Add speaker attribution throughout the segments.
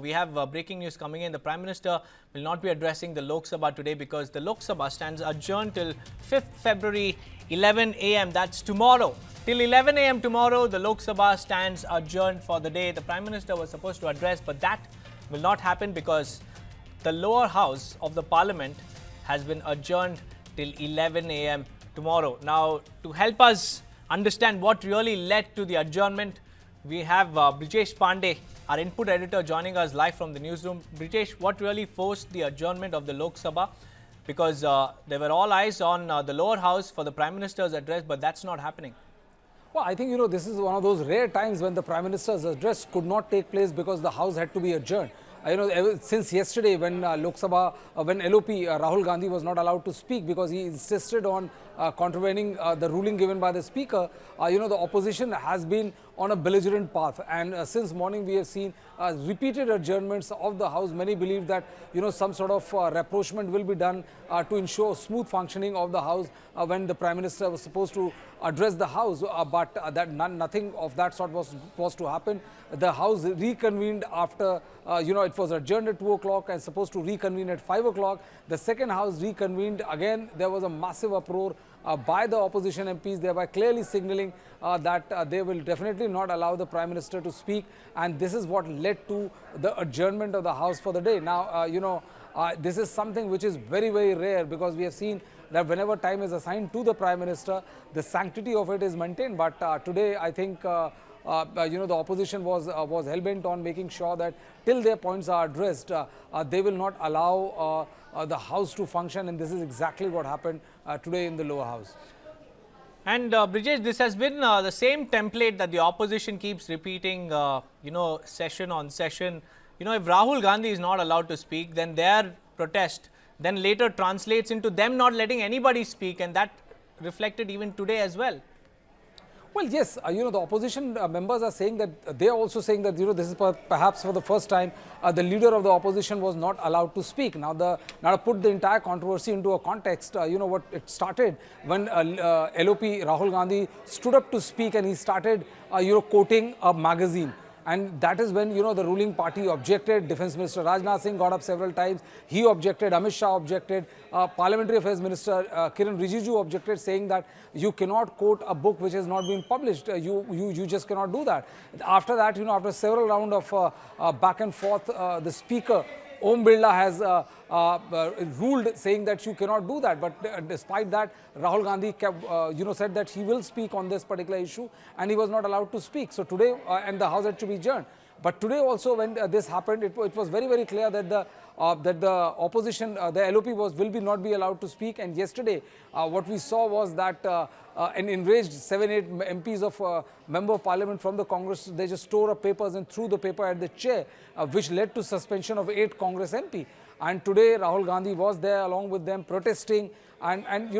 Speaker 1: we have breaking news coming in. The Prime Minister will not be addressing the Lok Sabha today because the Lok Sabha stands adjourned till 5th February 11 a.m. That's tomorrow. Till 11 a.m. tomorrow, the Lok Sabha stands adjourned for the day. The Prime Minister was supposed to address, but that will not happen because the lower house of the Parliament has been adjourned till 11 a.m. tomorrow. Now, to help us understand what really led to the adjournment, we have Brijesh Pandey, our input editor, joining us live from the newsroom. Brijesh, what really forced the adjournment of the Lok Sabha? Because there were all eyes on the lower house for the Prime Minister's address, but that's not happening.
Speaker 2: Well, I think, this is one of those rare times when the Prime Minister's address could not take place because the House had to be adjourned. Since yesterday when Lok Sabha, when LOP Rahul Gandhi was not allowed to speak because he insisted on contravening the ruling given by the Speaker, the opposition has been on a belligerent path. And since morning we have seen repeated adjournments of the House. Many believe that, some sort of rapprochement will be done to ensure smooth functioning of the House when the Prime Minister was supposed to address the House. But nothing of that sort was to happen. The House reconvened after, it was adjourned at 2 o'clock and supposed to reconvene at 5 o'clock. The second House reconvened. Again, there was a massive uproar by the opposition MPs, thereby clearly signalling that they will definitely not allow the Prime Minister to speak. And this is what led to the adjournment of the House for the day. Now, this is something which is very, very rare because we have seen that whenever time is assigned to the Prime Minister, the sanctity of it is maintained. But today, I think, the opposition was hell-bent on making sure that till their points are addressed, they will not allow the House to function. And this is exactly what happened today in the lower house.
Speaker 1: And Brijesh, this has been the same template that the opposition keeps repeating, session on session. If Rahul Gandhi is not allowed to speak, then their protest then later translates into them not letting anybody speak, and that reflected even today as well.
Speaker 2: Well, yes, the opposition members are saying that they are also saying that, this is perhaps for the first time the leader of the opposition was not allowed to speak. Now, to put the entire controversy into a context, what it started when LOP Rahul Gandhi stood up to speak and he started, quoting a magazine. And that is when, the ruling party objected. Defence Minister Rajnath Singh got up several times. He objected. Amit Shah objected. Parliamentary Affairs Minister Kiran Rijiju objected, saying that you cannot quote a book which has not been published. You just cannot do that. After that, after several rounds of back and forth, the Speaker, Om Birla, has ruled, saying that you cannot do that. But despite that, Rahul Gandhi kept, said that he will speak on this particular issue, and he was not allowed to speak. So today, and the House had to be adjourned. But today also, when this happened, it was very, very clear that the opposition, the LOP will not be allowed to speak. And yesterday, what we saw was that an enraged 7-8 MPs of Member of Parliament from the Congress, they just tore up papers and threw the paper at the chair, which led to suspension of 8 Congress MP. And today, Rahul Gandhi was there along with them protesting. And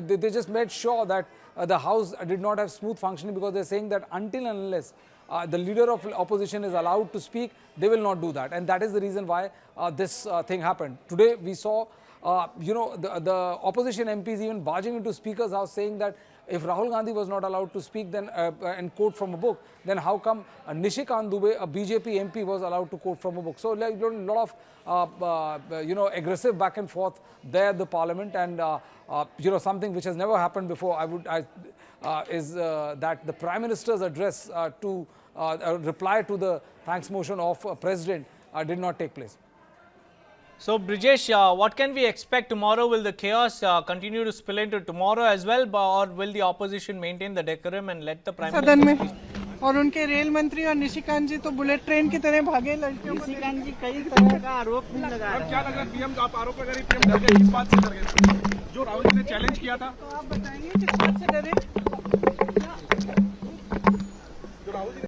Speaker 2: they just made sure that the House did not have smooth functioning, because they're saying that until and unless the leader of opposition is allowed to speak, they will not do that. And that is the reason why this thing happened. Today, we saw, the opposition MPs even barging into Speaker's house, saying that if Rahul Gandhi was not allowed to speak then and quote from a book, then how come Nishikant Dubey, a BJP MP, was allowed to quote from a book? So, like, a lot of, aggressive back and forth there at the Parliament, and, something which has never happened before, is that the Prime Minister's address to reply to the thanks motion of President did not take place.
Speaker 1: So, Brijesh, what can we expect tomorrow? Will the chaos continue to spill into tomorrow as well, or will the opposition maintain the decorum and let the Prime Minister speak?
Speaker 3: और उनके rail मंत्री और निशिकांत जी तो bullet train की तरह भागे लड़कियों को। निशिकांत जी कई तरह का आरोप भी लगा रहे हैं। क्या लग रहा है पीएम का आप आरोप लगा रही पीएम डर गए, इस बात से डर गए जो राहुल जी ने चैलेंज किया था? तो आप बताएंगे किस बात से डरे? जो Rahul ji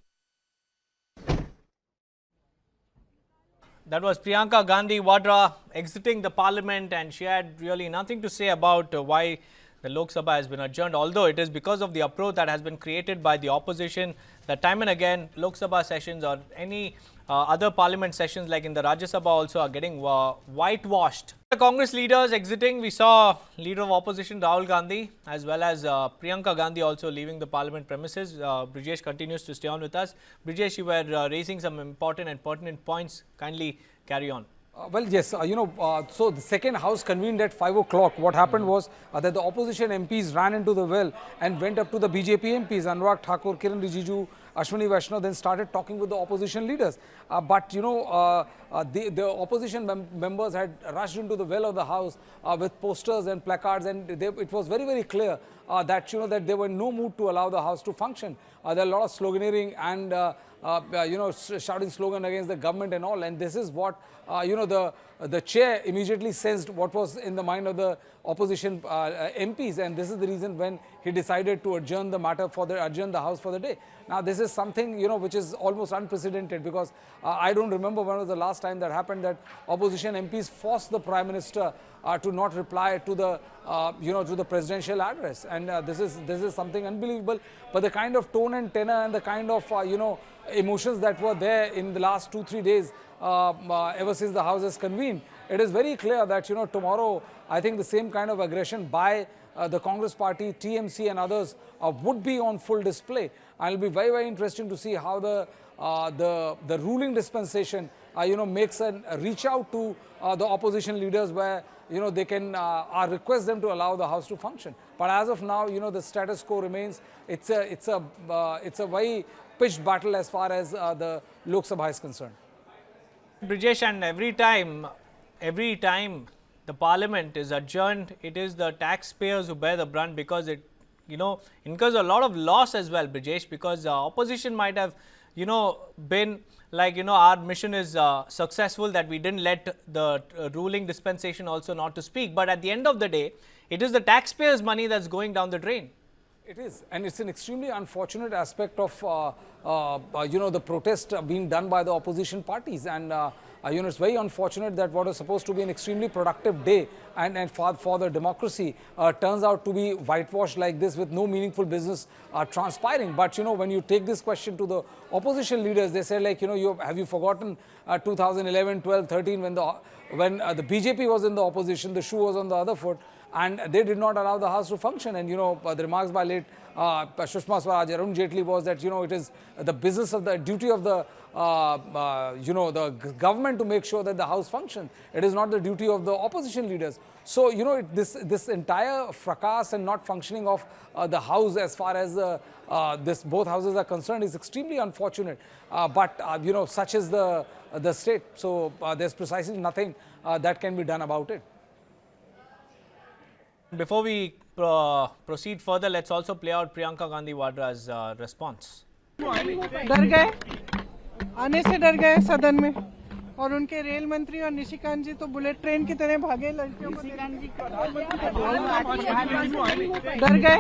Speaker 1: That was Priyanka Gandhi Vadra exiting the Parliament, and she had really nothing to say about why the Lok Sabha has been adjourned, although it is because of the uproar that has been created by the opposition that time and again Lok Sabha sessions or any other parliament sessions like in the Rajya Sabha also are getting whitewashed. The Congress leaders exiting. We saw leader of opposition Rahul Gandhi as well as Priyanka Gandhi also leaving the parliament premises. Brijesh continues to stay on with us. Brijesh, you were raising some important and pertinent points. Kindly carry on.
Speaker 2: Well, yes, so the second house convened at 5 o'clock. What happened was that the opposition MPs ran into the well and went up to the BJP MPs, Anurag Thakur, Kiran Rijiju, Ashwini Vaishnaw, then started talking with the opposition leaders. But the opposition members had rushed into the well of the house with posters and placards, and it was very, very clear that, that they were in no mood to allow the house to function. There are a lot of sloganeering and shouting slogan against the government and all, and this is what the chair immediately sensed what was in the mind of the opposition MPs, and this is the reason when he decided to adjourn the matter adjourn the house for the day. Now this is something which is almost unprecedented, because I don't remember when was the last time that happened that opposition MPs forced the Prime Minister to not reply to the to the presidential address, and this is something unbelievable. But the kind of tone and tenor and the kind of emotions that were there in the last 2-3 days ever since the house has convened, it is very clear that tomorrow I think the same kind of aggression by the Congress party, TMC and others would be on full display. And it will be very, very interesting to see how the ruling dispensation makes a reach out to the opposition leaders, where they can request them to allow the house to function. But as of now, the status quo remains. It's a very pitched battle as far as the Lok Sabha is concerned.
Speaker 1: Brijesh, and every time the parliament is adjourned, it is the taxpayers who bear the brunt, because it incurs a lot of loss as well, Brijesh, because opposition might have been like our mission is successful, that we didn't let the ruling dispensation also not to speak, but at the end of the day it is the taxpayers' money that's going down the drain.
Speaker 2: It is, and it's an extremely unfortunate aspect of the protest being done by the opposition parties, and it's very unfortunate that what was supposed to be an extremely productive day and for the democracy turns out to be whitewashed like this, with no meaningful business transpiring. But when you take this question to the opposition leaders, they say, like, have you forgotten 2011, 12, 13 when the BJP was in the opposition, the shoe was on the other foot, and they did not allow the house to function. And the remarks by late Sushma Swaraj, Arun Jaitley was that it is the business of the duty of the the government to make sure that the house functions. It is not the duty of the opposition leaders. So this entire fracas and not functioning of the house as far as both houses are concerned is extremely unfortunate. But such is the state. So there's precisely nothing that can be done about it.
Speaker 1: Before we proceed further, let's also play out Priyanka Gandhi Wadra's response.
Speaker 3: डर गए, आने से डर गए सदन में, और उनके रेल मंत्री और निशिकांत जी तो बुलेट ट्रेन की तरह भागे लड़कियों को। डर गए,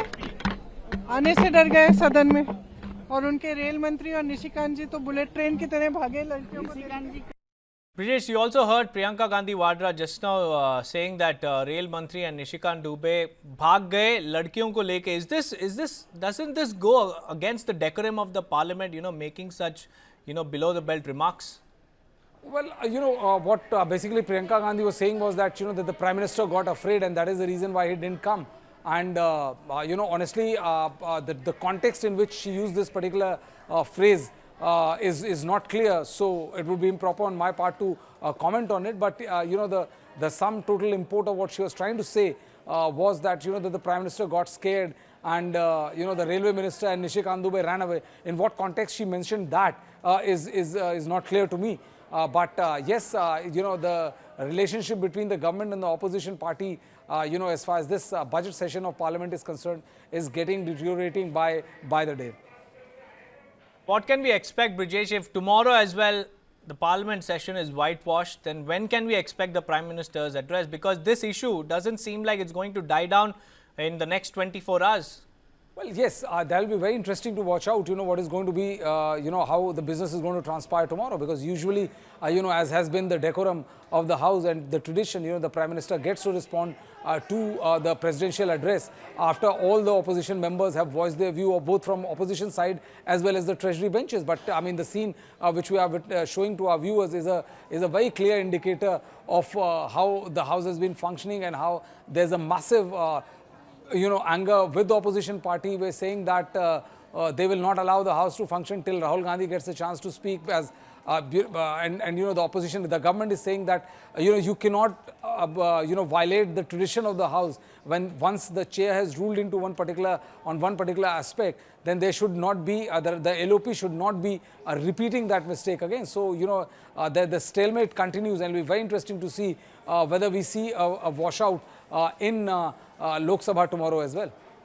Speaker 3: आने से डर गए सदन में, और उनके रेल मंत्री और निशिकांत जी तो बुलेट ट्रेन की तरह भागे लड़कियों को।
Speaker 1: Brijesh, you also heard Priyanka Gandhi Wadra just now saying that Rail Mantri and Nishikant Dubey bhag gaye ladkiyon ko leke. Doesn't this go against the decorum of the parliament, making such, below the belt remarks?
Speaker 2: Well, what basically Priyanka Gandhi was saying was that, that the Prime Minister got afraid, and that is the reason why he didn't come. And, honestly, the context in which she used this particular phrase is not clear, so it would be improper on my part to comment on it. But the sum total import of what she was trying to say was that that the Prime Minister got scared, and the Railway Minister and Nishikant Dubey ran away. In what context she mentioned that is not clear to me. But yes, the relationship between the government and the opposition party, as far as this budget session of Parliament is concerned, is getting deteriorating by the day.
Speaker 1: What can we expect, Brijesh, if tomorrow as well the Parliament session is whitewashed? Then when can we expect the Prime Minister's address? Because this issue doesn't seem like it's going to die down in the next 24 hours.
Speaker 2: Well, yes, that will be very interesting to watch out, what is going to be, how the business is going to transpire tomorrow, because usually, as has been the decorum of the House and the tradition, the Prime Minister gets to respond to the presidential address after all the opposition members have voiced their view, both from opposition side as well as the treasury benches. But I mean, the scene which we are showing to our viewers is a very clear indicator of how the House has been functioning and how there's a massive anger with the opposition party. We're saying that they will not allow the House to function till Rahul Gandhi gets a chance to speak. As the opposition, the government is saying that you cannot violate the tradition of the House. When once the chair has ruled into one particular aspect, then there should not be the LOP should not be repeating that mistake again. So the stalemate continues, and it will be very interesting to see whether we see a washout in Lok Sabha tomorrow as well.